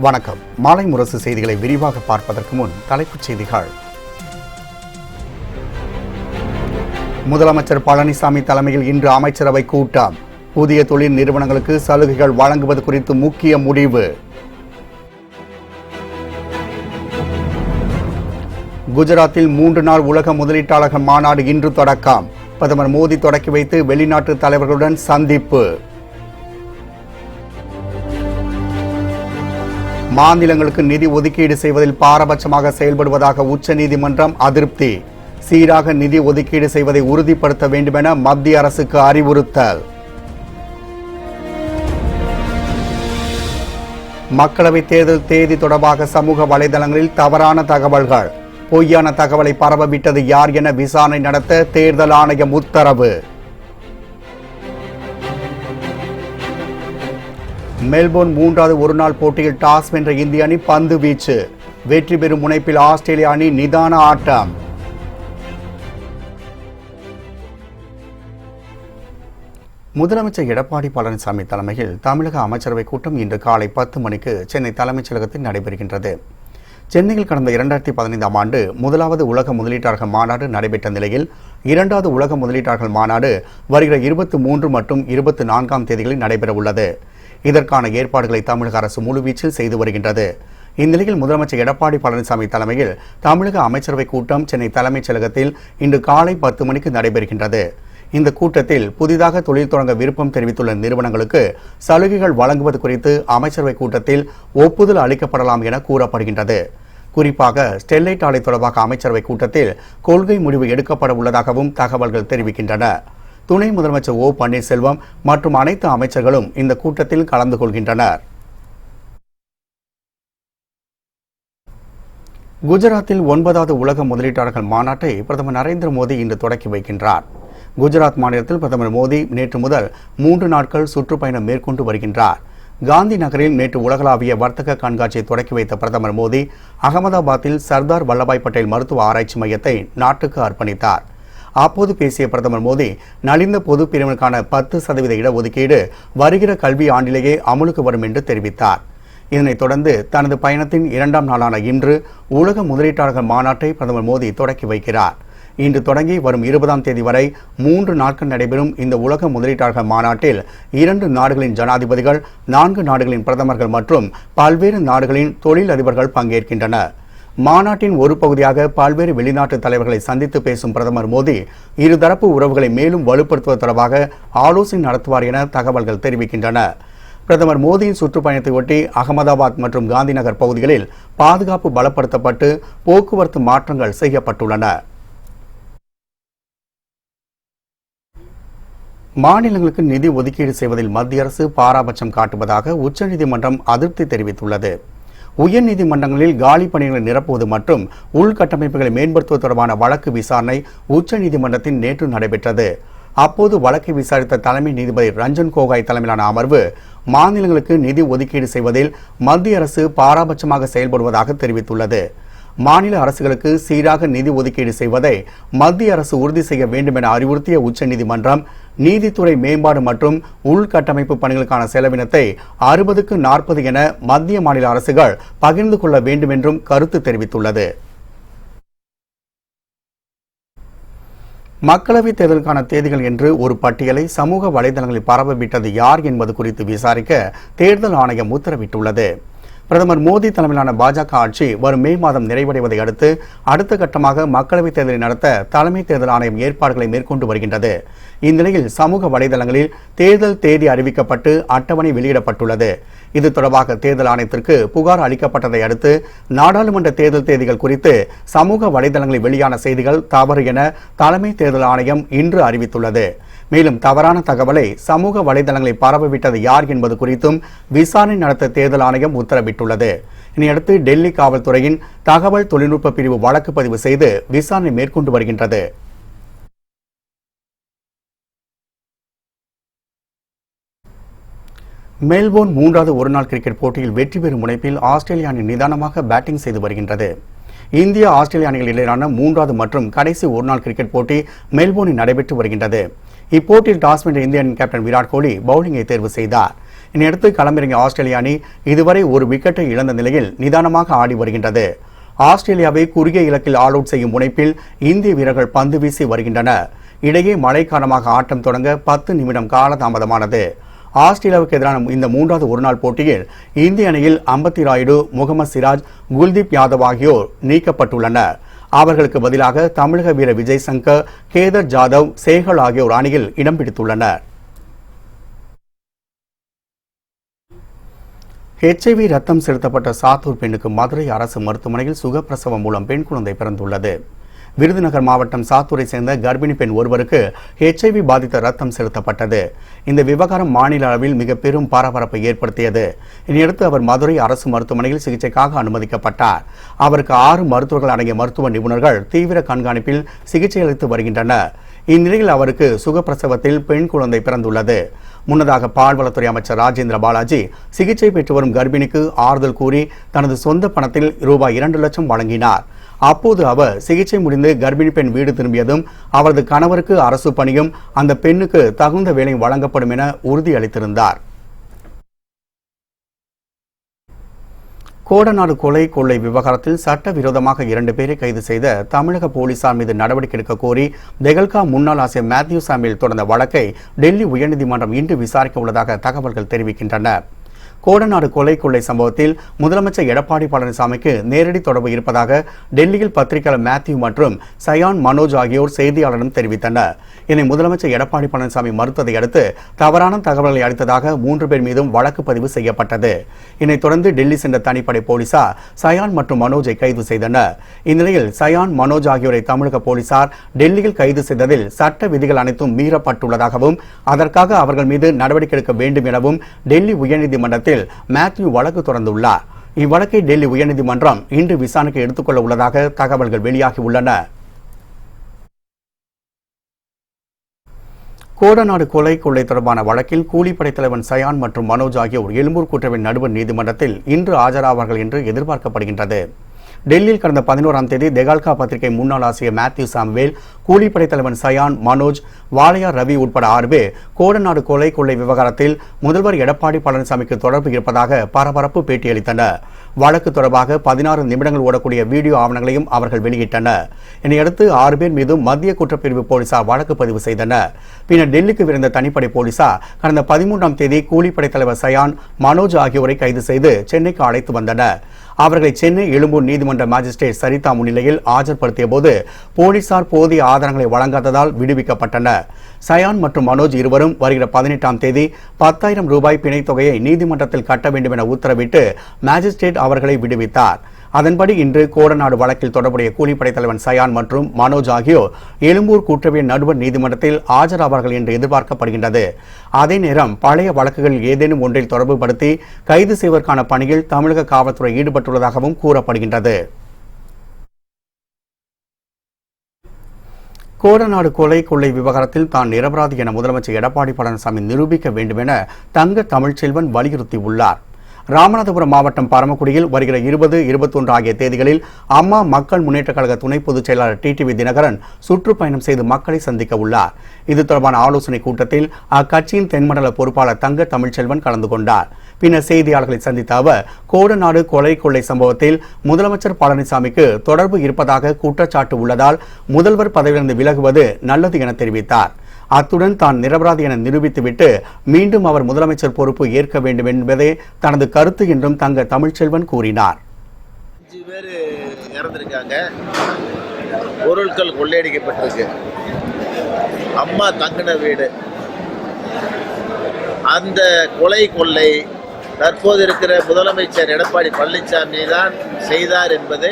வணக்கம். மாலை முரசு செய்திகளை விரிவாக பார்ப்பதற்கு முன் தலைப்புச் செய்திகள். முதலமைச்சர் பழனிசாமி தலைமையில் இன்று அமைச்சரவை கூட்டம். புதிய தொழில் நிறுவனங்களுக்கு சலுகைகள் வழங்குவது குறித்து முக்கிய முடிவு. குஜராத்தில் 3 நாள் உலக முதலீட்டாளர்கள் மாநாடு இன்று தொடக்கம். பிரதமர் மோடி தொடக்கி வைத்து வெளிநாட்டு தலைவர்களுடன் சந்திப்பு. மாநிலங்களுக்கு நிதி ஒதுக்கீடு செய்வதில் பாரபட்சமாக செயல்படுவதாக உச்சநீதிமன்றம் அதிருப்தி. சீராக நிதி ஒதுக்கீடு செய்வதை உறுதிப்படுத்த வேண்டும் என மத்திய அரசுக்கு அறிவுறுத்தல். மக்களவைத் தேர்தல் தேதி தொடர்பாக சமூக வலைதளங்களில் தவறான தகவல்கள், பொய்யான தகவலை பரவவிட்டது யார் என விசாரணை நடத்த தேர்தல் ஆணையம் உத்தரவு. மெல்போர்ன் 3வது ஒருநாள் போட்டியில் டாஸ் வென்ற இந்திய அணி பந்து வீச்சு. வெற்றி பெறும் முனைப்பில் ஆஸ்திரேலிய அணி நிதான ஆட்டம். முதலமைச்சர் எடப்பாடி பழனிசாமி தலைமையில் தமிழக அமைச்சரவை கூட்டம் இன்று காலை 10 மணிக்கு சென்னை தலைமைச் செயலகத்தில் நடைபெறுகின்றது. சென்னையில் கடந்த 2015ஆம் ஆண்டு 1வது உலக முதலீட்டாளர்கள் மாநாடு நடைபெற்ற நிலையில் 2வது உலக முதலீட்டாளர்கள் மாநாடு வருகிற 23 மற்றும் 24ஆம் தேதிகளில் நடைபெற உள்ளது. இதற்கான ஏற்பாடுகளை தமிழக அரசு முழுவீச்சில் செய்து வருகின்றது. இந்நிலையில் முதலமைச்சர் எடப்பாடி பழனிசாமி தலைமையில் தமிழக அமைச்சரவை கூட்டம் சென்னை தலைமைச் செயலகத்தில் இன்று காலை 10 மணிக்கு நடைபெறுகின்றது. இந்த கூட்டத்தில் புதிதாக தொழில் தொடங்க விருப்பம் தெரிவித்துள்ள நிறுவனங்களுக்கு சலுகைகள் வழங்குவது குறித்து அமைச்சரவை கூட்டத்தில் ஒப்புதல் அளிக்கப்படலாம் என கூறப்படுகின்றது. குறிப்பாக ஸ்டெர்லைட் ஆலை தொடர்பாக அமைச்சரவை கூட்டத்தில் கொள்கை முடிவு எடுக்கப்பட உள்ளதாகவும் தகவல்கள் தெரிவிக்கின்றன. துணை முதலமைச்சர் ஓ பன்னீர்செல்வம் மற்றும் அனைத்து அமைச்சர்களும் இந்த கூட்டத்தில் கலந்து கொள்கின்றனர். குஜராத்தில் 9வது உலக முதலீட்டாளர்கள் மாநாட்டை பிரதமர் நரேந்திர மோடி இன்று தொடக்கி வைக்கின்றார். குஜராத் மாநிலத்தில் பிரதமர் மோடி நேற்று முதல் 3 நாட்கள் சுற்றுப்பயணம் மேற்கொண்டு வருகின்றார். காந்தி நகரில் நேற்று உலகளாவிய வர்த்தக கண்காட்சியை தொடக்கி வைத்த பிரதமர் மோடி அகமதாபாத்தில் சர்தார் வல்லபாய் பட்டேல் மருத்துவ ஆராய்ச்சி மையத்தை நாட்டுக்கு அர்ப்பணித்தார். அப்போது பேசிய பிரதமர் மோடி நலிந்த பொது பிரிவினருக்கான 10% இடஒதுக்கீடு வருகிற கல்வி ஆண்டிலேயே அமலுக்கு வரும் என்று தெரிவித்தார். இதனைத் தொடர்ந்து தனது பயணத்தின் 2ஆம் நாளான இன்று உலக முதலீட்டாளர்கள் மாநாட்டை பிரதமர் மோடி தொடக்கி வைக்கிறார். இன்று தொடங்கி வரும் 20ஆம் தேதி வரை 3 நாட்கள் நடைபெறும் இந்த உலக முதலீட்டாளர்கள் மாநாட்டில் 2 நாடுகளின் ஜனாதிபதிகள், 4 நாடுகளின் பிரதமர்கள் மற்றும் பல்வேறு நாடுகளின் தொழில் அதிபர்கள் பங்கேற்கின்றனர். மாநாட்டின் ஒரு பகுதியாக பல்வேறு வெளிநாட்டு தலைவர்களை சந்தித்து பேசும் பிரதமர் மோடி இருதரப்பு உறவுகளை மேலும் வலுப்படுத்துவது தொடர்பாக ஆலோசனை நடத்துவார் என தகவல்கள் தெரிவிக்கின்றன. பிரதமர் மோடியின் சுற்றுப்பயணத்தை ஒட்டி அகமதாபாத் மற்றும் காந்தி நகர் பகுதிகளில் பாதுகாப்பு பலப்படுத்தப்பட்டு போக்குவரத்து மாற்றங்கள் செய்யப்பட்டுள்ளன. மாநிலங்களுக்கு நிதி ஒதுக்கீடு செய்வதில் மத்திய அரசு பாராபட்சம் காட்டுவதாக உச்சநீதிமன்றம் அதிருப்தி தெரிவித்துள்ளது. உயர்நீதிமன்றங்களில் காலி பணிகளை நிரப்புவது மற்றும் உள்கட்டமைப்புகளை மேம்படுத்துவது தொடர்பான வழக்கு விசாரணை உச்சநீதிமன்றத்தில் நேற்று நடைபெற்றது. அப்போது வழக்கை விசாரித்த தலைமை நீதிபதி ரஞ்சன் கோகாய் தலைமையிலான அமர்வு மாநிலங்களுக்கு நிதி ஒதுக்கீடு செய்வதில் மத்திய அரசு பாராபட்சமாக செயல்படுவதாக தெரிவித்துள்ளது. மாநில அரசுகளுக்கு சீராக நிதி ஒதுக்கீடு செய்வதை மத்திய அரசு உறுதி செய்ய வேண்டும் என அறிவுறுத்திய உச்சநீதிமன்றம் நீதித்துறை மேம்பாடு மற்றும் உள்கட்டமைப்பு பணிகளுக்கான செலவினத்தை 60க்கு 40 என மத்திய மாநில அரசுகள் பகிர்ந்து கொள்ள வேண்டும் என்றும் கருத்து தெரிவித்துள்ளது. மக்களவைத் தேர்தலுக்கான தேதிகள் என்று ஒரு பட்டியலை சமூக வலைதளங்களில் பரவவிட்டது யார் என்பது குறித்து விசாரிக்க தேர்தல் ஆணையம் உத்தரவிட்டுள்ளது. பிரதமர் மோடி தலைமையிலான பாஜக ஆட்சி வரும் மே மாதம் நிறைவடைவதை அடுத்து அடுத்த கட்டமாக மக்களவைத் தேர்தலை நடத்த தலைமை தேர்தல் ஆணையம் ஏற்பாடுகளை மேற்கொண்டு வருகின்றது. இந்நிலையில் சமூக வலைதளங்களில் தேர்தல் தேதி அறிவிக்கப்பட்டு அட்டவணை வெளியிடப்பட்டுள்ளது. இது தொடர்பாக தேர்தல் ஆணையத்திற்கு புகார் அளிக்கப்பட்டதை அடுத்து நாடாளுமன்ற தேர்தல் தேதிகள் குறித்து சமூக வலைதளங்களில் வெளியான செய்திகள் தவறு என தலைமை தேர்தல் ஆணையம் இன்று அறிவித்துள்ளது. மேலும் தவறான தகவலை சமூக வலைதளங்களில் பரவவிட்டது யார் என்பது குறித்தும் விசாரணை நடத்த தேர்தல் ஆணையம் உத்தரவிட்டுள்ளது. இதனையடுத்து டெல்லி காவல்துறையின் தகவல் தொழில்நுட்ப பிரிவு வழக்கு பதிவு செய்து விசாரணை மேற்கொண்டு வருகின்றது. மெல்போர்ன் 3வது ஒருநாள் கிரிக்கெட் போட்டியில் வெற்றி பெறும் முனைப்பில் ஆஸ்திரேலிய அணி நிதானமாக பேட்டிங் செய்து வருகின்றது. இந்தியா ஆஸ்திரேலிய அணிகள் இடையிலான 3வது மற்றும் கடைசி ஒருநாள் கிரிக்கெட் போட்டி மெல்போர்னில் நடைபெற்று வருகின்றது. இப்போட்டியில் டாஸ் வென்ற இந்திய அணியின் கேப்டன் விராட் கோலி பவுலிங்கை தேர்வு செய்தார். இதனையடுத்து களமிறங்கிய ஆஸ்திரேலிய அணி இதுவரை ஒரு விக்கெட்டை இழந்த நிலையில் நிதானமாக ஆடி வருகின்றது. ஆஸ்திரேலியாவை குறுகிய இலக்கில் ஆல் அவுட் செய்யும் முனைப்பில் இந்திய வீரர்கள் பந்து வீசி வருகின்றனர். இடையே மழை காரணமாக ஆட்டம் தொடங்க 10 நிமிடம் காலதாமதமானது. ஆஸ்திரேலியாவுக்கு எதிரான இந்த 3வது ஒருநாள் போட்டியில் இந்திய அணியில் அம்பத்தி ராயுடு, முகமது சிராஜ், குல்தீப் யாதவ் ஆகியோர் நீக்கப்பட்டுள்ளனர். அவர்களுக்கு பதிலாக தமிழக வீரர் விஜய் சங்கர், கேதர் ஜாதவ், சேகல் ஆகியோர் அணியில் இடம் பிடித்துள்ளனர். HIV ரத்தம் செலுத்தப்பட்ட சாத்தூர் பெண்ணுக்கு மதுரை அரசு மருத்துவமனையில் சுகப்பிரசவம் மூலம் பெண் குழந்தை பிறந்துள்ளது. விருதுநகர் மாவட்டம் சாத்தூரை சேர்ந்த கர்ப்பிணி பெண் ஒருவருக்கு HIV பாதித்த ரத்தம் செலுத்தப்பட்டது. இந்த விவகாரம் மாநில அளவில் மிக பெரும் பரபரப்பை ஏற்படுத்தியது. இதனையடுத்து அவர் மதுரை அரசு மருத்துவமனையில் சிகிச்சைக்காக அனுமதிக்கப்பட்டார். அவருக்கு 6 மருத்துவர்கள் அடங்கிய மருத்துவ நிபுணர்கள் தீவிர கண்காணிப்பில் சிகிச்சை அளித்து வருகின்றனர். இந்நிலையில் அவருக்கு சுகப்பிரசவத்தில் பெண் குழந்தை பிறந்துள்ளது. முன்னதாக பால்வளத்துறை அமைச்சர் ராஜேந்திர பாலாஜி சிகிச்சை பெற்று வரும் கர்ப்பிணிக்கு ஆறுதல் கூறி தனது சொந்த பணத்தில் ரூபாய் 2 லட்சம் வழங்கினார். அப்போது அவர் சிகிச்சை முடிந்து கர்ப்பிணி பெண் வீடு திரும்பியதும் அவரது கணவருக்கு அரசு பணியும் அந்த பெண்ணுக்கு தகுந்த வேலை வழங்கப்படும் என உறுதியளித்திருந்தார். கோடநாடு கொலை கொள்ளை விவகாரத்தில் சட்டவிரோதமாக 2 பேரை கைது செய்த தமிழக போலீசார் மீது நடவடிக்கை எடுக்க கோரி தெகல்கா முன்னாள் ஆசிரியர் மேத்யூ சாமுவேல் தொடர்ந்த வழக்கை டெல்லி உயர்நீதிமன்றம் இன்று விசாரிக்க உள்ளதாக தகவல்கள் தெரிவிக்கின்றன. கோடநாடு கொலை கொள்ளை சம்பவத்தில் முதலமைச்சர் எடப்பாடி பழனிசாமிக்கு நேரடி தொடர்பு இருப்பதாக டெல்லியில் பத்திரிகையாளர் மேத்யூ மற்றும் சயான் மனோஜ் ஆகியோர் செய்தியாளரிடம் தெரிவித்தனர். இதனை முதலமைச்சர் எடப்பாடி பழனிசாமி மறுத்ததை அடுத்து தவறான தகவல்களை அளித்ததாக 3 பேர் மீதும் வழக்கு பதிவு செய்யப்பட்டது. இதனைத் தொடர்ந்து டெல்லி சென்ற தனிப்படை போலீசார் சயான் மற்றும் மனோஜை கைது செய்தனர். இந்நிலையில் சயான், மனோஜ் ஆகியோரை தமிழக போலீசார் டெல்லியில் கைது செய்ததில் சட்ட விதிகள் அனைத்தும் மீறப்பட்டுள்ளதாகவும் அதற்காக அவர்கள் மீது நடவடிக்கை எடுக்க வேண்டும் எனவும் டெல்லி உயர்நீதிமன்றத்தில் மேத்யூ வழக்கு தொடர்ந்துள்ளார். இவ்வழக்கை டெல்லி உயர்நீதிமன்றம் இன்று விசாரணைக்கு எடுத்துக்கொள்ள உள்ளதாக தகவல்கள் வெளியாகியுள்ளன. கோடநாடு கொலை கொள்ளை தொடர்பான வழக்கில் கூலிப்படை தலைவன் சயான் மற்றும் மனோஜ் ஆகியோர் எழும்பூர் குற்றவியல் நடுவர் நீதிமன்றத்தில் இன்று ஆஜராவார்கள் என்று எதிர்பார்க்கப்படுகின்றது. டெல்லியில் கடந்த 11ஆம் தேதி தெகால்கா பத்திரிகை முன்னாள் ஆசிரியர் மேத்யூ சாமுவேல், கூலிப்படை தலைவன் சயான், மனோஜ், வாளையார் ரவி உட்பட 6 பேர் கோடநாடு கொலை கொள்ளை விவகாரத்தில் முதல்வர் எடப்பாடி பழனிசாமிக்கு தொடர்பு இருப்பதாக பரபரப்பு பேட்டியளித்தனர். வழக்கு தொடர்பாக 16 நிமிடங்கள் ஓடக்கூடிய வீடியோ ஆவணங்களையும் அவர்கள் வெளியிட்டனர். இதனையடுத்து 6 பேர் மீதும் மத்திய குற்றப்பிரிவு போலீசார் வழக்கு பதிவு செய்தனர். பின்னர் டெல்லிக்கு விரைந்த தனிப்படை போலீசார் கடந்த 13ஆம் தேதி கூலிப்படை தலைவர் சயான், மனோஜ் ஆகியோரை கைது செய்து சென்னைக்கு அழைத்து வந்தனர். அவர்களை சென்னை எழும்பூர் நீதிமன்ற மாஜிஸ்ட்ரேட் சரிதா முன்னிலையில் ஆஜர்படுத்திய போது போலீசார் போதிய ஆதாரங்களை வழங்காததால் விடுவிக்கப்பட்டனர். சயான் மற்றும் மனோஜ் இருவரும் வருகிற 18ஆம் தேதி 10,000 ரூபாய் பிணைத் தொகையை நீதிமன்றத்தில் கட்ட வேண்டும் என உத்தரவிட்டு மாஜிஸ்ட்ரேட் அவர்களை விடுவித்தார். அதன்படி இன்று கோடநாடு வழக்கில் தொடர்புடைய கூலிப்படை தலைவன் சயான் மற்றும் மனோஜ் ஆகியோர் எழும்பூர் குற்றவியல் நடுவர் நீதிமன்றத்தில் ஆஜராவார்கள் என்று எதிர்பார்க்கப்படுகின்றது. அதே நேரம் பழைய வழக்குகளில் ஏதேனும் ஒன்றில் தொடர்புபடுத்தி கைது செய்வதற்கான பணியில் தமிழக காவல்துறை ஈடுபட்டுள்ளதாகவும் கூறப்படுகின்றது. கோடநாடு கொலை கொள்ளை விவகாரத்தில் தான் நிரபராதி என முதலமைச்சர் எடப்பாடி பழனிசாமி நிரூபிக்க வேண்டும் என தங்க தமிழ்ச்செல்வன் வலியுறுத்தியுள்ளார். ராமநாதபுரம் மாவட்டம் பரமக்குடியில் வருகிற 20, 21 ஆகிய தேதிகளில் அம்மா மக்கள் முன்னேற்ற கழக துணை பொதுச் செயலாளர் டிடிவி தினகரன் சுற்றுப்பயணம் செய்து மக்களை சந்திக்க உள்ளார். இது தொடர்பான ஆலோசனை கூட்டத்தில் அக்கட்சியின் தென்மண்டல பொறுப்பாளர் தங்க தமிழ்ச்செல்வன் கலந்து கொண்டார். பின்னர் செய்தியாளர்களை சந்தித்த அவர் கோடநாடு கொலை கொள்ளை சம்பவத்தில் முதலமைச்சர் பழனிசாமிக்கு தொடர்பு இருப்பதாக குற்றச்சாட்டு உள்ளதால் முதல்வர் பதவியிலிருந்து விலகுவது நல்லது என தெரிவித்தார். அத்துடன் தான் நிரபராதி என நிரூபித்துவிட்டு மீண்டும் அவர் முதலமைச்சர் பொறுப்பு ஏற்க வேண்டும் என்பதே தனது கருத்து என்றும் தங்க தமிழ்ச்செல்வன் கூறினார். 5 பேர் இறந்திருக்காங்க, பொருட்கள் கொள்ளையடிக்கப்பட்டிருக்கு, அம்மா தங்கின வீடு, அந்த கொலை கொள்ளை தற்போது இருக்கிற முதலமைச்சர் எடப்பாடி பழனிசாமி தான் செய்தார் என்பது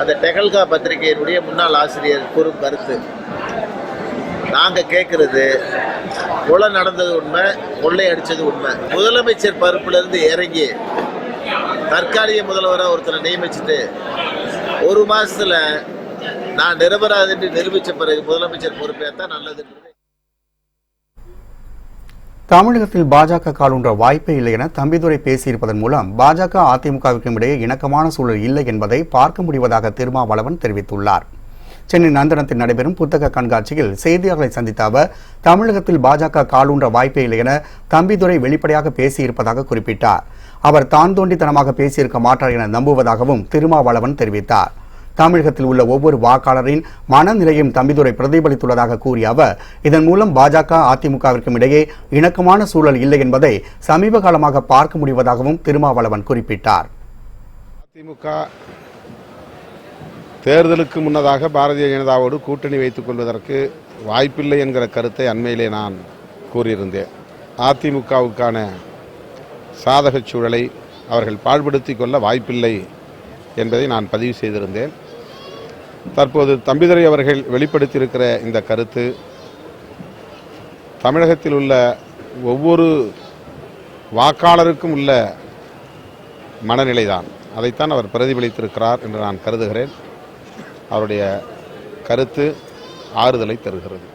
அந்த டெகல்கா பத்திரிகையினுடைய முன்னாள் ஆசிரியர் கூறும் கருத்து. நாங்கள் கேட்குறது, கொலை நடந்தது உண்மை, கொள்ளை அடித்தது உண்மை. முதலமைச்சர் பொறுப்பிலிருந்து இறங்கி தற்காலிக முதல்வராக ஒருத்தரை நியமிச்சுட்டு 1 மாதத்தில் நான் நிரபராதி என்று நிரூபித்த பிறகு முதலமைச்சர் பொறுப்பேற்றால் நல்லது. தமிழகத்தில் பாஜக காலூன்ற வாய்ப்பே இல்லை என தம்பிதுரை பேசியிருப்பதன் மூலம் பாஜக அதிமுகவிற்கும் இடையே இணக்கமான சூழல் இல்லை என்பதை பார்க்க முடிவதாக திருமாவளவன் தெரிவித்துள்ளார். சென்னை நந்தனத்தில் நடைபெறும் புத்தக கண்காட்சியில் செய்தியாளர்களை சந்தித்த அவர், தமிழகத்தில் பாஜக காலூன்ற வாய்ப்பே இல்லை என தம்பிதுரை வெளிப்படையாக பேசியிருப்பதாக குறிப்பிட்டார். அவர் தான் தோண்டித்தனமாக பேசியிருக்க மாட்டார் என நம்புவதாகவும் திருமாவளவன் தெரிவித்தார். தமிழகத்தில் உள்ள ஒவ்வொரு வாக்காளரின் மனநிலையும் தம்பிதுரை பிரதிபலித்துள்ளதாக கூறிய அவர், இதன் மூலம் பாஜக அதிமுகவிற்கும் இடையே இணக்கமான சூழல் இல்லை என்பதை சமீப காலமாக பார்க்க முடிவதாகவும் திருமாவளவன் குறிப்பிட்டார். அதிமுக தேர்தலுக்கு முன்னதாக பாரதிய ஜனதாவோடு கூட்டணி வைத்துக் கொள்வதற்கு வாய்ப்பில்லை என்கிற கருத்தை அண்மையிலே நான் கூறியிருந்தேன். அதிமுகவுக்கான சாதக சூழலை அவர்கள் பாழ்படுத்திக் கொள்ள வாய்ப்பில்லை என்பதை நான் பதிவு செய்திருந்தேன். தற்போது தம்பிதுரை அவர்கள் வெளிப்படுத்தியிருக்கிற இந்த கருத்து தமிழகத்தில் உள்ள ஒவ்வொரு வாக்காளருக்கும் உள்ள மனநிலைதான். அதைத்தான் அவர் பிரதிபலித்திருக்கிறார் என்று நான் கருதுகிறேன். அவருடைய கருத்து ஆறுதலை தருகிறது.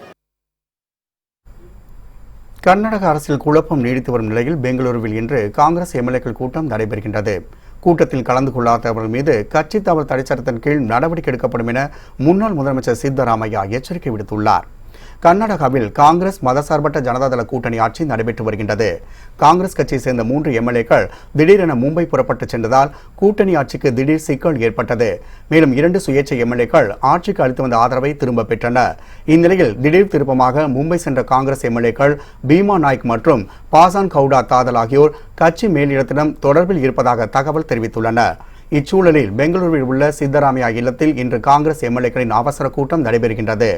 கர்நாடக அரசில் குழப்பம் நீடித்து வரும் நிலையில் பெங்களூருவில் இன்று காங்கிரஸ் எம்எல்ஏக்கள் கூட்டம் நடைபெறுகின்றது. கூட்டத்தில் கலந்து கொள்ளாதவர்கள் மீது கட்சி தவறு தடை சட்டத்தின் கீழ் நடவடிக்கை எடுக்கப்படும் என முன்னாள் முதலமைச்சர் சித்தராமையா எச்சரிக்கை விடுத்துள்ளார். கர்நாடகாவில் காங்கிரஸ் மதசார்பற்ற ஜனதாதள கூட்டணி ஆட்சி நடைபெற்று வருகின்றது. காங்கிரஸ் கட்சியை சேர்ந்த 3 எம்எல்ஏக்கள் திடீரென மும்பை புறப்பட்டு சென்றதால் கூட்டணி ஆட்சிக்கு திடீர் சிக்கல் ஏற்பட்டது. மேலும் 2 சுயேட்சை எம்எல்ஏக்கள் ஆட்சிக்கு அளித்து வந்த ஆதரவை திரும்ப பெற்றனர். இந்நிலையில் திடீர் திருப்பமாக மும்பை சென்ற காங்கிரஸ் எம்எல்ஏக்கள் பீமா நாய்க் மற்றும் பாசான் கவுடா தாதல் ஆகியோர் கட்சி மேலிடத்திடம் தொடர்பில் இருப்பதாக தகவல் தெரிவித்துள்ளனர். இச்சூழலில் பெங்களூருவில் உள்ள சித்தராமையா இல்லத்தில் இன்று காங்கிரஸ் எம்எல்ஏக்களின் அவசர கூட்டம் நடைபெறுகின்றது.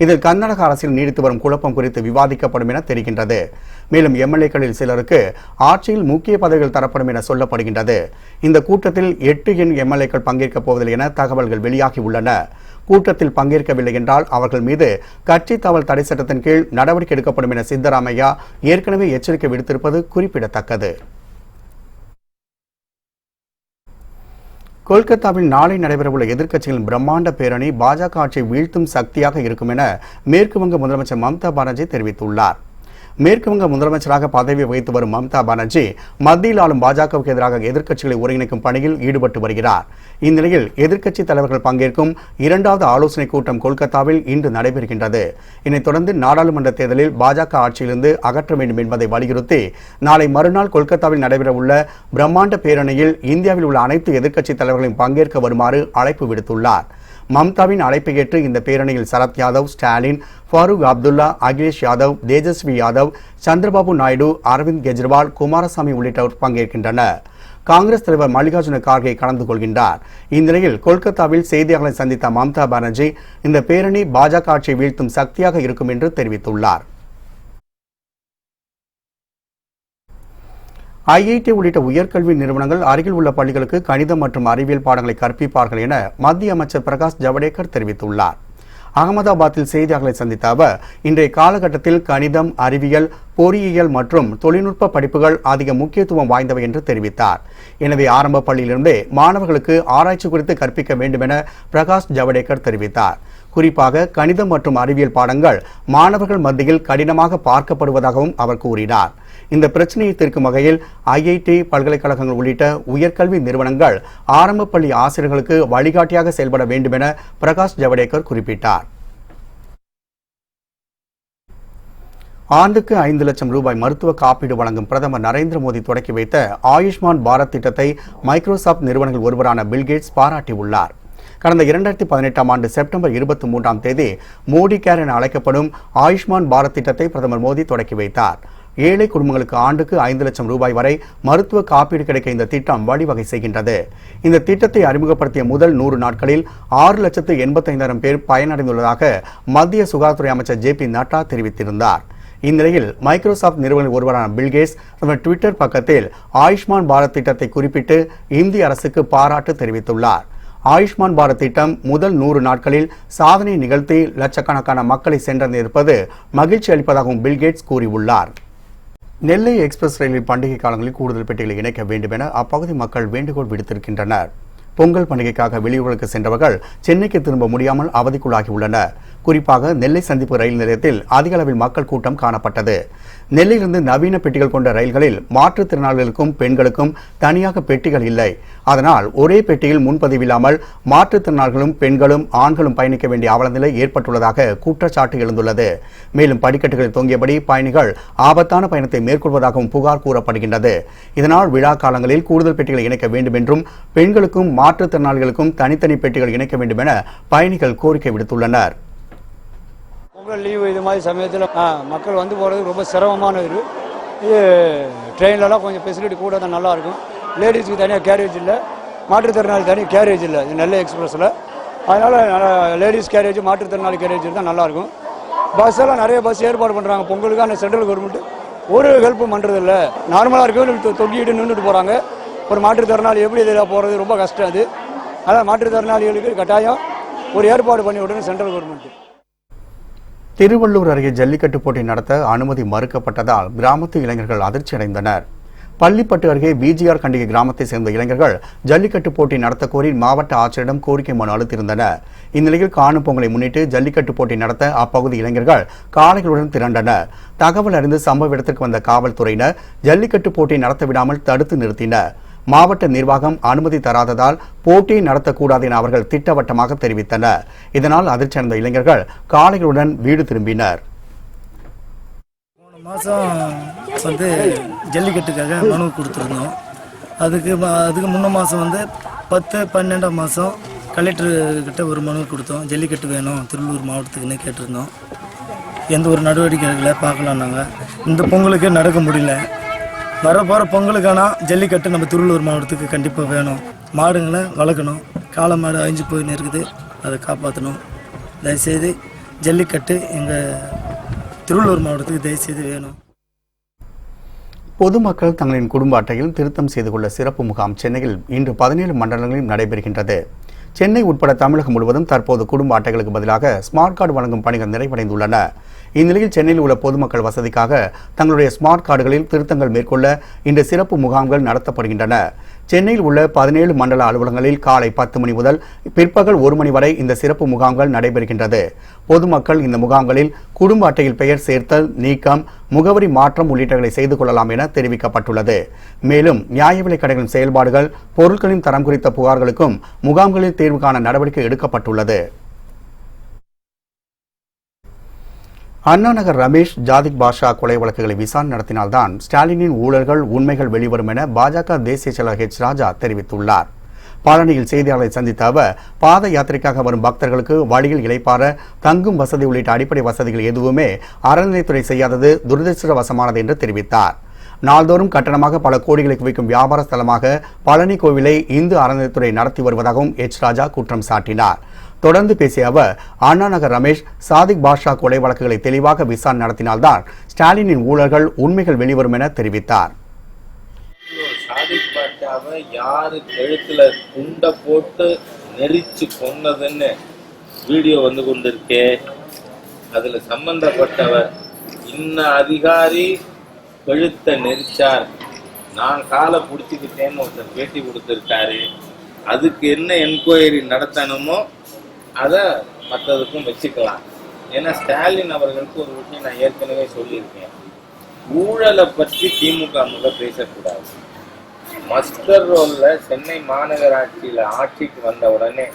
இதில் கர்நாடக அரசில் நீடித்து வரும் குழப்பம் குறித்து விவாதிக்கப்படும் என தெரிகின்றது. மேலும் எம்எல்ஏக்களில் சிலருக்கு ஆட்சியில் முக்கிய பதவிகள் தரப்படும் என சொல்லப்படுகின்றது. இந்த கூட்டத்தில் 8 எண் எம்எல்ஏக்கள் பங்கேற்கப் போவதில்லை என தகவல்கள் வெளியாகி உள்ளன. கூட்டத்தில் பங்கேற்கவில்லை என்றால் அவர்கள் மீது கட்சி தவறு தடை சட்டத்தின் கீழ் நடவடிக்கை எடுக்கப்படும் என சித்தராமையா ஏற்கனவே எச்சரிக்கை விடுத்திருப்பது குறிப்பிடத்தக்கது. கொல்கத்தாவில் நாளை நடைபெறவுள்ள எதிர்க்கட்சிகளின் பிரம்மாண்ட பேரணி பாஜக ஆட்சியை வீழ்த்தும் சக்தியாக இருக்கும் என மேற்குவங்க முதலமைச்சர் மம்தா பானர்ஜி தெரிவித்துள்ளார். மேற்குவங்க முதலமைச்சராக பதவி வகித்து வரும் மம்தா பானர்ஜி மத்தியில் ஆளும் பாஜகவுக்கு எதிராக எதிர்க்கட்சிகளை ஒருங்கிணைக்கும் பணியில் ஈடுபட்டு வருகிறார். இந்நிலையில் எதிர்க்கட்சி தலைவர்கள் பங்கேற்கும் 2வது ஆலோசனை கூட்டம் கொல்கத்தாவில் இன்று நடைபெறுகின்றது. இதனைத் தொடர்ந்து நாடாளுமன்ற தேர்தலில் பாஜக ஆட்சியிலிருந்து அகற்ற வேண்டும் என்பதை வலியுறுத்தி நாளை மறுநாள் கொல்கத்தாவில் நடைபெறவுள்ள பிரம்மாண்ட பேரணியில் இந்தியாவில் உள்ள அனைத்து எதிர்க்கட்சி தலைவர்களையும் பங்கேற்க வருமாறு அழைப்பு விடுத்துள்ளார். மம்தாவின் அழைப்பை ஏற்று இந்த பேரணியில் சரத் யாதவ், ஸ்டாலின், ஃபாரூக் அப்துல்லா, அகிலேஷ் யாதவ், தேஜஸ்வி யாதவ், சந்திரபாபு நாயுடு, அரவிந்த் கெஜ்ரிவால், குமாரசாமி உள்ளிட்டோர் பங்கேற்கின்றனர். காங்கிரஸ் தலைவர் மல்லிகார்ஜுன கார்கே கலந்து கொள்கின்றார். இந்நிலையில் கொல்கத்தாவில் செய்தியாளர்களை சந்தித்த மம்தா பானர்ஜி இந்த பேரணி பாஜக ஆட்சியை வீழ்த்தும் சக்தியாக இருக்கும் என்று தெரிவித்துள்ளார். ஐஐடி உள்ளிட்ட உயர்கல்வி நிறுவனங்கள் அருகில் உள்ள பள்ளிகளுக்கு கணிதம் மற்றும் அறிவியல் பாடங்களை கற்பிப்பார்கள் என மத்திய அமைச்சர் பிரகாஷ் ஜவடேகர் தெரிவித்துள்ளார். அகமதாபாத்தில் செய்தியாளர்களை சந்தித்த அவர், இன்றைய காலகட்டத்தில் கணிதம், அறிவியல், பொறியியல் மற்றும் தொழில்நுட்ப படிப்புகள் அதிக முக்கியத்துவம் வாய்ந்தவை என்று தெரிவித்தார். எனவே ஆரம்ப பள்ளியிலிருந்தே மாணவர்களுக்கு ஆராய்ச்சி குறித்து கற்பிக்க வேண்டும் என பிரகாஷ் ஜவடேகர் தெரிவித்தார். குறிப்பாக கணிதம் மற்றும் அறிவியல் பாடங்கள் மாணவர்கள் மத்தியில் கடினமாக பார்க்கப்படுவதாகவும் அவர் கூறினார். இந்த பிரச்சனையை தீர்க்கும் வகையில் ஐஐடி, பல்கலைக்கழகங்கள் உள்ளிட்ட உயர்கல்வி நிறுவனங்கள் ஆரம்ப பள்ளி ஆசிரியர்களுக்கு வழிகாட்டியாக செயல்பட வேண்டும் என பிரகாஷ் ஜவடேகர் குறிப்பிட்டார். ஆண்டுக்கு 5 லட்சம் ரூபாய் மருத்துவ காப்பீடு வழங்கும் பிரதமர் நரேந்திர மோடி தொடக்கி வைத்த ஆயுஷ்மான் பாரத் திட்டத்தை மைக்ரோசாப்ட் நிறுவனங்கள் ஒருவரான பில்கேட்ஸ் பாராட்டியுள்ளார். கடந்த 2018ஆம் ஆண்டு செப்டம்பர் 23ஆம் தேதி மோடி கேர் என அழைக்கப்படும் ஆயுஷ்மான் பாரத் திட்டத்தை பிரதமர் மோடி தொடக்கி வைத்தார். ஏழை குடும்பங்களுக்கு ஆண்டுக்கு 5 லட்சம் ரூபாய் வரை மருத்துவ காப்பீடு கிடைக்க இந்த திட்டம் வழிவகை செய்கின்றது. இந்த திட்டத்தை அறிமுகப்படுத்திய முதல் 100 நாட்களில் 6,85,000 பேர் பயனடைந்துள்ளதாக மத்திய சுகாதாரத்துறை அமைச்சர் JP நட்டா தெரிவித்திருந்தார். இந்நிலையில் மைக்ரோசாப்ட் நிறுவனர் ஒருவரான பில்கேட்ஸ் தனது ட்விட்டர் பக்கத்தில் ஆயுஷ்மான் பாரத் திட்டத்தை குறிப்பிட்டு இந்திய அரசுக்கு பாராட்டு தெரிவித்துள்ளார். ஆயுஷ்மான் பாரத் திட்டம் முதல் 100 நாட்களில் சாதனை நிகழ்த்தி லட்சக்கணக்கான மக்களை சென்றடைந்திருப்பது மகிழ்ச்சி அளிப்பதாகவும் பில்கேட்ஸ் கூறியுள்ளார். நெல்லை எக்ஸ்பிரஸ் ரயிலில் பண்டிகை காலங்களில் கூடுதல் பெட்டிகளை இணைக்க வேண்டும் என அப்பகுதி மக்கள் வேண்டுகோள் விடுத்திருக்கின்றனர். பொங்கல் பண்டிகைக்காக வெளியூர்களுக்கு சென்றவர்கள் சென்னைக்கு திரும்ப முடியாமல் அவதிக்குள்ளாகியுள்ளனர். குறிப்பாக நெல்லை சந்திப்பு ரயில் நிலையத்தில் அதிக அளவில் மக்கள் கூட்டம் காணப்பட்டது. நெல்லையிலிருந்து நவீன பெட்டிகள் கொண்ட ரயில்களில் மாற்றுத்திறனாளிகளுக்கும் பெண்களுக்கும் தனியாக பெட்டிகள் இல்லை. அதனால் ஒரே பெட்டியில் முன்பதிவில்லாமல் மாற்றுத்திறனாளிகளும் பெண்களும் ஆண்களும் பயணிக்க வேண்டிய அவலநிலை ஏற்பட்டுள்ளதாக குற்றச்சாட்டு எழுந்துள்ளது. மேலும் படிக்கட்டுகளில் தொங்கியபடி பயணிகள் ஆபத்தான பயணத்தை மேற்கொள்வதாகவும் புகார் கூறப்படுகின்றது. இதனால் விழா காலங்களில் கூடுதல் பெட்டிகளை இணைக்க வேண்டும் என்றும் பெண்களுக்கும் மாற்றுத்திறனாளிகளுக்கும் தனித்தனி பெட்டிகள் இணைக்க வேண்டும் என பயணிகள் கோரிக்கை விடுத்துள்ளனர். பொங்கல் லீவு இது மாதிரி சமயத்தில் மக்கள் வந்து போகிறது ரொம்ப சிரமமான இது. ட்ரெயின்லலாம் கொஞ்சம் ஃபெசிலிட்டி கூட தான் நல்லாயிருக்கும். லேடிஸுக்கு தனியாக கேரேஜ் இல்லை, மாற்றுத்திறனாளி தனியாக கேரேஜ் இல்லை இது நெல்லை எக்ஸ்பிரஸில். அதனால் லேடிஸ் கேரேஜ் மாற்றுத்திறனாளி கேரேஜ் தான் நல்லாயிருக்கும். பஸ்ஸெல்லாம் நிறைய பஸ் ஏற்பாடு பண்ணுறாங்க. பொங்கலுக்கான சென்ட்ரல் கவர்மெண்ட் ஒரு ஹெல்ப்பும் பண்ணுறதில்ல. நார்மலாக இருக்கவங்க தொங்கிட்டு நின்றுட்டு போகிறாங்க. ஒரு மாற்றுத்திறனாளி எப்படி இதில் போகிறது ரொம்ப கஷ்டம் அது. அதான் மாற்றுத்திறனாளிகளுக்கு கட்டாயம் ஒரு ஏற்பாடு பண்ணி விடணும் சென்ட்ரல் கவர்மெண்ட். திருவள்ளூர் அருகே ஜல்லிக்கட்டு போட்டி நடத்த அனுமதி மறுக்கப்பட்டதால் கிராமத்து இளைஞர்கள் அதிர்ச்சி அடைந்தனர். பள்ளிப்பட்டு அருகே பிஜிஆர் கண்டிகை கிராமத்தை சேர்ந்த இளைஞர்கள் ஜல்லிக்கட்டு போட்டி நடத்த கோரி மாவட்ட ஆட்சியரிடம் கோரிக்கை மனு அளித்திருந்தனர். இந்நிலையில் காணும் பொங்கலை முன்னிட்டு ஜல்லிக்கட்டு போட்டி நடத்த அப்பகுதி இளைஞர்கள் காளைகளுடன் திரண்டனர். தகவல் அறிந்து சம்பவ இடத்திற்கு வந்த காவல்துறையினர் ஜல்லிக்கட்டு போட்டி நடத்த விடாமல் தடுத்து நிறுத்தினர். மாவட்ட நிர்வாகம் அனுமதி தராததால் போட்டியை நடத்தக்கூடாது என அவர்கள் திட்டவட்டமாக தெரிவித்தனர். இதனால் அதிர்ச்சி அடைந்த இளைஞர்கள் காளைகளுடன் வீடு திரும்பினர். போன மாதம் வந்து ஜல்லிக்கட்டுக்காக மனு கொடுத்துருந்தோம். அதுக்கு முன்ன மாதம் வந்து 10-12ஆம் மாதம் கலெக்டர்கிட்ட ஒரு மனு கொடுத்தோம். ஜல்லிக்கட்டு வேணும் திருவள்ளூர் மாவட்டத்துக்குன்னு கேட்டிருந்தோம். எந்த ஒரு நடவடிக்கைகளை பார்க்கலாம். நாங்கள் இந்த பொங்கலுக்கு நடக்க முடியல. வரப்போகிற பொங்கலுக்கான ஜல்லிக்கட்டு நம்ம திருவள்ளூர் மாவட்டத்துக்கு கண்டிப்பாக வேணும். மாடுங்களை வளர்க்கணும். காளை மாடு அழிஞ்சு போயின்னு இருக்குது, அதை காப்பாற்றணும். தயவுசெய்து ஜல்லிக்கட்டு எங்கள் திருவள்ளூர் மாவட்டத்துக்கு தயவுசெய்து வேணும். பொதுமக்கள் தங்களின் குடும்ப அட்டையில் திருத்தம் செய்து கொள்ள சிறப்பு முகாம் சென்னையில் இன்று 17 மண்டலங்களில் நடைபெறுகின்றது. சென்னை உட்பட தமிழகம் முழுவதும் தற்போது குடும்ப அட்டைகளுக்கு பதிலாக ஸ்மார்ட் கார்டு வழங்கும் பணிகள் நிறைவடைந்துள்ளன. இந்நிலையில் சென்னையில் உள்ள பொதுமக்கள் வசதிக்காக தங்களுடைய ஸ்மார்ட் கார்டுகளில் திருத்தங்கள் மேற்கொள்ள இந்த சிறப்பு முகாம்கள் நடத்தப்படுகின்றன. சென்னையில் உள்ள 17 மண்டல அலுவலகங்களில் காலை 10 மணி முதல் பிற்பகல் 1 மணி வரை இந்த சிறப்பு முகாம்கள் நடைபெறுகின்றது. பொதுமக்கள் இந்த முகாம்களில் குடும்ப அட்டையில் பெயர் சேர்த்தல், நீக்கம், முகவரி மாற்றம் உள்ளிட்டவைகளை செய்து கொள்ளலாம் என தெரிவிக்கப்பட்டுள்ளது. மேலும் நியாய விலைக் கடைகளின் செயல்பாடுகள், பொருட்களின் தரம் குறித்த புகார்களுக்கும் முகாம்களில் தீர்வு காண நடவடிக்கை எடுக்கப்பட்டுள்ளது. அண்ணா நகர் ரமேஷ் ஜாதிக் பாஷா கொலை வழக்குகளை விசாரணை நடத்தினால்தான் ஸ்டாலினின் ஊழல்கள் உண்மைகள் வெளிவரும் என பாஜக தேசிய செயலர் H. ராஜா தெரிவித்துள்ளார். பழனியில் செய்தியாளர்களை சந்தித்த அவர் பாத யாத்திரைக்காக வரும் பக்தர்களுக்கு வழியில் இளைப்பாற தங்கும் வசதி உள்ளிட்ட அடிப்படை வசதிகள் எதுவுமே அறநிலையத்துறை செய்யாதது துரதிருஷ்டவசமானது என்று தெரிவித்தார். நாள்தோறும் கட்டணமாக பல கோடிகளை குவிக்கும் வியாபார ஸ்தலமாக பழனி கோவிலை இந்து அறநிலையத்துறை நடத்தி வருவதாகவும் H. ராஜா குற்றம் சாட்டினார். தொடர்ந்து பேசிய அவர் அண்ணா நகர் ரமேஷ் சாதிக் பாஷா கொலை வழக்குகளை தெளிவாக விசாரணை நடத்தினால்தான் ஸ்டாலினின் ஊழல்கள் உண்மைகள் வெளிவரும் என தெரிவித்தார். சாதிக் பாஷாவை யாரு கழுத்துல குண்டை போட்டு நெரிச்சு கொன்னதுன்னு வீடியோ வந்து கொண்டிருக்கே, அதுல சம்பந்தப்பட்டவர் இன்ன அதிகாரி கழுத்தை நெரிச்சார், நான் காலை பிடிச்சிக்கிட்டேன்னு ஒருத்தர் பேட்டி கொடுத்திருக்காரு. அதுக்கு என்ன என்கொயரி நடத்தணுமோ அதை மற்றதுக்கும் வச்சுக்கலாம். ஏன்னா ஸ்டாலின் அவர்களுக்கு ஒரு விஷயம் நான் ஏற்கனவே சொல்லியிருக்கேன், ஊழலை பற்றி திமுக பேசக்கூடாது. மஸ்டர் ரோல்ல சென்னை மாநகராட்சியில ஆட்சிக்கு வந்த உடனே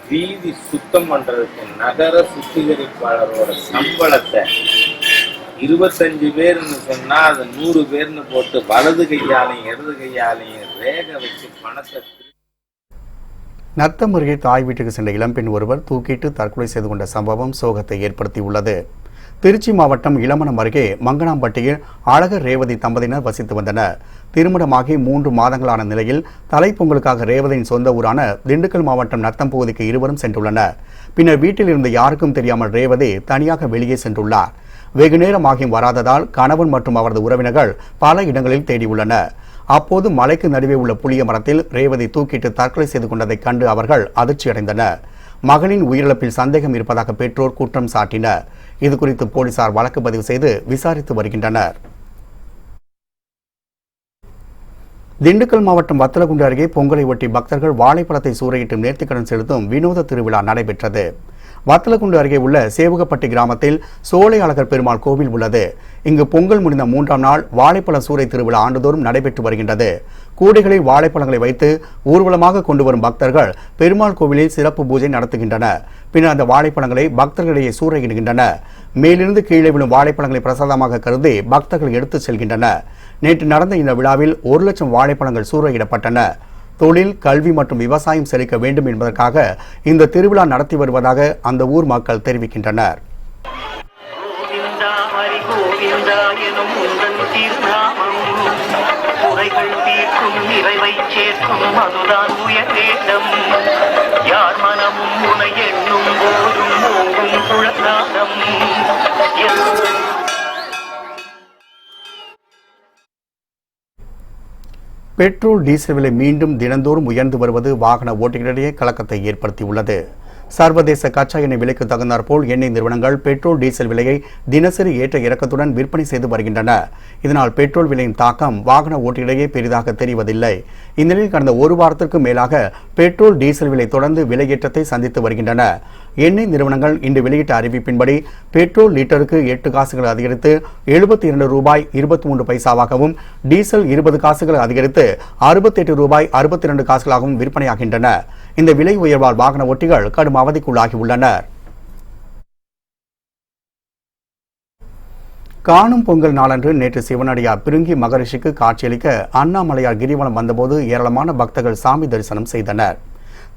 வீதி சுத்தம் பண்றதுக்கு நகர சுத்திகரிப்பாளரோட சம்பளத்தை 25 பேர்னு சொன்னா அது 100 பேர்னு போட்டு வலது கையாலையும் இடது கையாலையும் ரேக வச்சு பணத்தை. நத்தம் அருகே தாய் வீட்டுக்கு சென்ற இளம்பெண் ஒருவர் தூக்கிட்டு தற்கொலை செய்து கொண்ட சம்பவம் சோகத்தை ஏற்படுத்தியுள்ளது. திருச்சி மாவட்டம் இளமணம் அருகே மங்கனாம்பட்டியில் அழகர் ரேவதி தம்பதியினர் வசித்து வந்தனர். திருமணமாகி 3 மாதங்களான நிலையில் தலைப்பொங்கலுக்காக ரேவதியின் சொந்த ஊரான திண்டுக்கல் மாவட்டம் நத்தம் பகுதிக்கு இருவரும் சென்றுள்ளனர். பின்னர் வீட்டில் இருந்த யாருக்கும் தெரியாமல் ரேவதி தனியாக வெளியே சென்றுள்ளார். வெகு நேரமாகியும் வராததால் கணவன் மற்றும் அவரது உறவினர்கள் பல இடங்களில் தேடியுள்ளனர். அப்போது மலைக்கு நடுவே உள்ள புளிய மரத்தில் ரேவதி தூக்கிட்டு தற்கொலை செய்து கொண்டதைக் கண்டு அவர்கள் அதிர்ச்சியடைந்தனர். மகளின் உயிரிழப்பில் சந்தேகம் இருப்பதாக பெற்றோர் குற்றம் சாட்டினர். இதுகுறித்து போலீசார் வழக்கு பதிவு செய்து விசாரித்து வருகின்றனர். திண்டுக்கல் மாவட்டம் வத்தலகுண்டு அருகே பொங்கலை ஒட்டி பக்தர்கள் வாழைப்பழத்தை சூறையிட்டு நேர்த்திக்கடன் செலுத்தும் வினோத திருவிழா நடைபெற்றது. வத்தலகுண்டு அருகே உள்ள சேவுகப்பட்டி கிராமத்தில் சோலை அழகர் பெருமாள் கோவில் உள்ளது. இங்கு பொங்கல் முடிந்த 3ஆம் நாள் வாழைப்பழ சூறை திருவிழா ஆண்டுதோறும் நடைபெற்று வருகின்றது. கூடைகளில் வாழைப்பழங்களை வைத்து ஊர்வலமாக கொண்டு வரும் பக்தர்கள் பெருமாள் கோவிலில் சிறப்பு பூஜை நடத்துகின்றனர். பின்னர் அந்த வாழைப்பழங்களை பக்தர்களிடையே சூறையிடுகின்றனர். மேலிருந்து கீழே விழும் வாழைப்பழங்களை பிரசாதமாக கருதி பக்தர்கள் எடுத்துச் செல்கின்றனர். நேற்று நடந்த இந்த விழாவில் 1 லட்சம் வாழைப்பழங்கள் சூறையிடப்பட்டன. தொழில், கல்வி மற்றும் விவசாயம் செழிக்க வேண்டும் என்பதற்காக இந்த திருவிழா நடத்தி வருவதாக அந்த ஊர் மக்கள் தெரிவிக்கின்றனர். பெட்ரோல், டீசல் விலை மீண்டும் தினந்தோறும் உயர்ந்து வருவது வாகன ஓட்டிகளிடையே கலக்கத்தை ஏற்படுத்தியுள்ளது. சர்வதேச கச்சா எண்ணெய் விலைக்கு தகுந்தாற்போல் எண்ணெய் நிறுவனங்கள் பெட்ரோல், டீசல் விலையை தினசரி ஏற்ற இறக்கத்துடன் விற்பனை செய்து வருகின்றன. இதனால் பெட்ரோல் விலையின் தாக்கம் வாகன ஓட்டிகளிடையே பெரிதாக தெரிவதில்லை. இந்நிலையில் கடந்த 1 வாரத்திற்கு மேலாக பெட்ரோல், டீசல் விலை தொடர்ந்து விலையேற்றத்தை சந்தித்து வருகின்றன. எண்ணெய் நிறுவனங்கள் இன்று வெளியிட்ட அறிவிப்பின்படி பெட்ரோல் லிட்டருக்கு 8 காசுகள் அதிகரித்து ₹72.23 டீசல் 20 காசுகள் அதிகரித்து ₹68.62 விற்பனையாகின்றன. இந்த விலை உயர்வால் வாகன ஓட்டிகள் கடும் அவதிக்குள்ளாகியுள்ளனர். காணும் பொங்கல் நாளன்று நேற்று சிவனடியார் பிருங்கி மகரிஷிக்கு காட்சியளிக்க அண்ணாமலையார் கிரிவலம் வந்தபோது ஏராளமான பக்தர்கள் சாமி தரிசனம் செய்தனர்.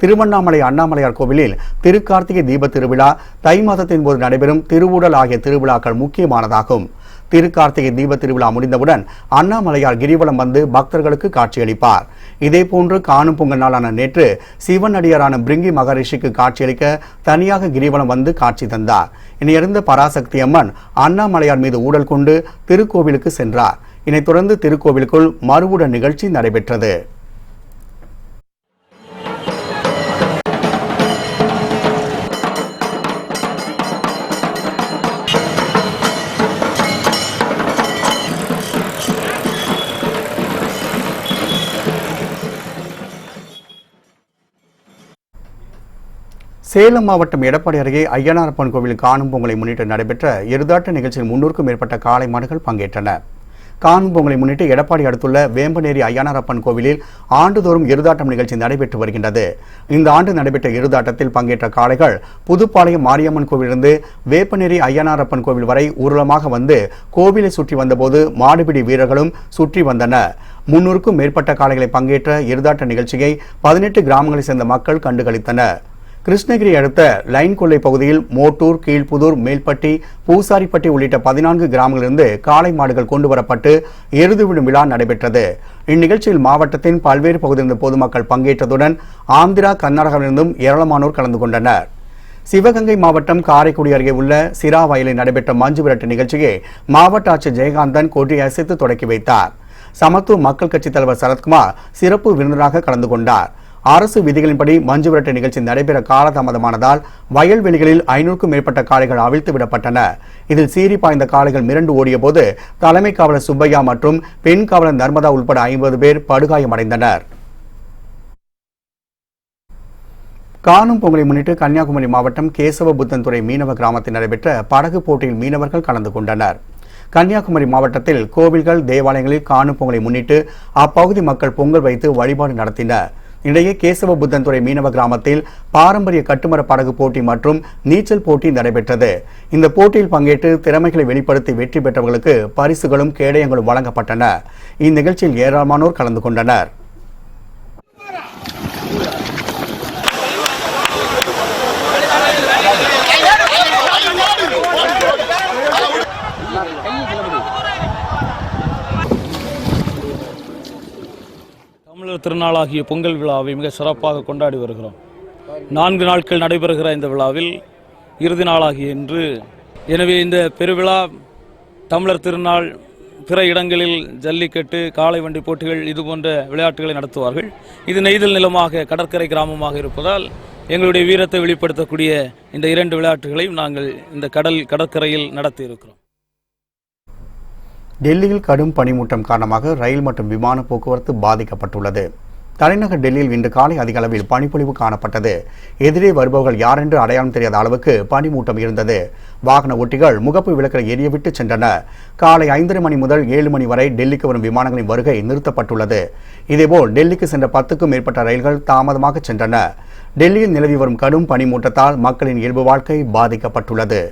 திருவண்ணாமலை அண்ணாமலையார் கோவிலில் திருக்கார்த்திகை தீப திருவிழா, தை மாதத்தின் போது நடைபெறும் திருவூடல் ஆகிய திருவிழாக்கள் முக்கியமானதாகும். திருக்கார்த்திகை தீப திருவிழா முடிந்தவுடன் அண்ணாமலையார் கிரிவலம் வந்து பக்தர்களுக்கு காட்சியளிப்பார். இதேபோன்று காணும் பொங்கல் நாளான நேற்று சிவனடியாரான பிருங்கி மகரிஷிக்கு காட்சியளிக்க தனியாக கிரிவலம் வந்து காட்சி தந்தார். இதையறிந்த பராசக்தி அம்மன் அண்ணாமலையார் மீது ஊடல் கொண்டு திருக்கோவிலுக்கு சென்றார். இதனைத் தொடர்ந்து திருக்கோவிலுக்குள் மறுவூடல் நிகழ்ச்சி நடைபெற்றது. சேலம் மாவட்டம் எடப்பாடி அருகே ஐயனாரப்பன் கோவில் காணும் பொங்கலை முன்னிட்டு நடைபெற்ற எருதாட்ட நிகழ்ச்சியில் 300க்கும் மேற்பட்ட காளை மாடுகள் பங்கேற்றன. காணும் பொங்கலை முன்னிட்டு எடப்பாடி அடுத்துள்ள வேம்பனேரி ஐயனாரப்பன் கோவிலில் ஆண்டுதோறும் எருதாட்டம் நிகழ்ச்சி நடைபெற்று வருகின்றது. இந்த ஆண்டு நடைபெற்ற எருதாட்டத்தில் பங்கேற்ற காளைகள் புதுப்பாளையம் மாரியம்மன் கோவிலிருந்து வேப்பனேரி ஐயனாரப்பன் கோவில் வரை ஊர்வலமாக வந்து கோவிலை சுற்றி வந்தபோது மாடுபிடி வீரர்களும் சுற்றி வந்தனர். 300க்கும் மேற்பட்ட காளைகளை பங்கேற்ற எருதாட்ட நிகழ்ச்சியை 18 கிராமங்களைச் சேர்ந்த மக்கள் கண்டுகளித்தனர். கிருஷ்ணகிரி அடுத்த லைன் கொள்ளை பகுதியில் மோட்டூர், கீழ்ப்புதூர், மேல்பட்டி, பூசாரிப்பட்டி உள்ளிட்ட 14 கிராமங்களிலிருந்து காளை மாடுகள் கொண்டு வரப்பட்டு எருதுவிடும் விழா நடைபெற்றது. இந்நிகழ்ச்சியில் மாவட்டத்தின் பல்வேறு பகுதியிலிருந்து பொதுமக்கள் பங்கேற்றதுடன் ஆந்திரா, கர்நாடகாவிலிருந்தும் ஏராளமானோர் கலந்து கொண்டனர். சிவகங்கை மாவட்டம் காரைக்குடி அருகே உள்ள சிரா வயலில் நடைபெற்ற மஞ்சு விரட்டு நிகழ்ச்சியை மாவட்ட ஆட்சியர் ஜெயகாந்தன் கொடி அசைத்து தொடக்கி வைத்தார். சமத்துவ மக்கள் கட்சித் தலைவர் சரத்குமார் சிறப்பு விருந்தினராக கலந்து கொண்டார். அரசு விதிகளின்படி மஞ்சு விரட்டு நிகழ்ச்சி நடைபெற காலதாமதமானதால் வயல்வெளிகளில் 500க்கும் மேற்பட்ட காளைகள் அவிழ்த்து விடப்பட்டன. இதில் சீறி பாய்ந்த காளைகள் மிரண்டு ஓடிய போது தலைமை காவலர் சுப்பையா மற்றும் பெண் காவலர் நர்மதா உட்பட 50 பேர் படுகாயமடைந்தனர். காணும் பொங்கலை முன்னிட்டு கன்னியாகுமரி மாவட்டம் கேசவபுத்தன்துறை மீனவ கிராமத்தில் நடைபெற்ற படகு போட்டியில் மீனவர்கள் கலந்து கொண்டனர். கன்னியாகுமரி மாவட்டத்தில் கோவில்கள், தேவாலயங்களில் காணும் பொங்கலை முன்னிட்டு அப்பகுதி மக்கள் பொங்கல் வைத்து வழிபாடு நடத்தினர். இடையே கேசவபுத்தன்துறை மீனவ கிராமத்தில் பாரம்பரிய கட்டுமர படகு போட்டி மற்றும் நீச்சல் போட்டி நடைபெற்றது. இந்த போட்டியில் பங்கேற்று திறமைகளை வெளிப்படுத்தி வெற்றி பெற்றவர்களுக்கு பரிசுகளும் கேடயங்களும் வழங்கப்பட்டன. இந்நிகழ்ச்சியில் ஏராளமானோர் கலந்து கொண்டனர். தமிழர் திருநாளாகிய பொங்கல் விழாவை மிக சிறப்பாக கொண்டாடி வருகிறோம். 4 நாட்கள் நடைபெறுகிற இந்த விழாவில் இறுதி நாளாகிய இன்று, எனவே இந்த பெருவிழா தமிழர் திருநாள், பிற இடங்களில் ஜல்லிக்கட்டு, காளை வண்டி போட்டிகள் இது போன்ற விளையாட்டுகளை நடத்துவார்கள். இது நெய்தல் நிலமாக கடற்கரை கிராமமாக இருப்பதால் எங்களுடைய வீரத்தை வெளிப்படுத்தக்கூடிய இந்த 2 விளையாட்டுகளையும் நாங்கள் இந்த கடற்கரையில் நடத்தி இருக்கிறோம். டெல்லியில் கடும் பனிமூட்டம் காரணமாக ரயில் மற்றும் விமான போக்குவரத்து பாதிக்கப்பட்டுள்ளது. தலைநகர் டெல்லியில் இன்று காலை அதிக அளவில் பனிப்பொழிவு காணப்பட்டது. எதிரே வருபவர்கள் யாரென்று அடையாளம் தெரியாத அளவுக்கு பனிமூட்டம் இருந்தது. வாகன ஓட்டிகள் முகப்பு விளக்கை எரியவிட்டு சென்றனர். காலை 5:30 மணி முதல் 7 மணி வரை டெல்லிக்கு வரும் விமானங்களின் வருகை நிறுத்தப்பட்டுள்ளது. இதேபோல் டெல்லிக்கு சென்ற 10க்கும் மேற்பட்ட ரயில்கள் தாமதமாக சென்றன. டெல்லியில் நிலவி வரும் கடும் பனிமூட்டத்தால் மக்களின் இயல்பு வாழ்க்கை பாதிக்கப்பட்டுள்ளது.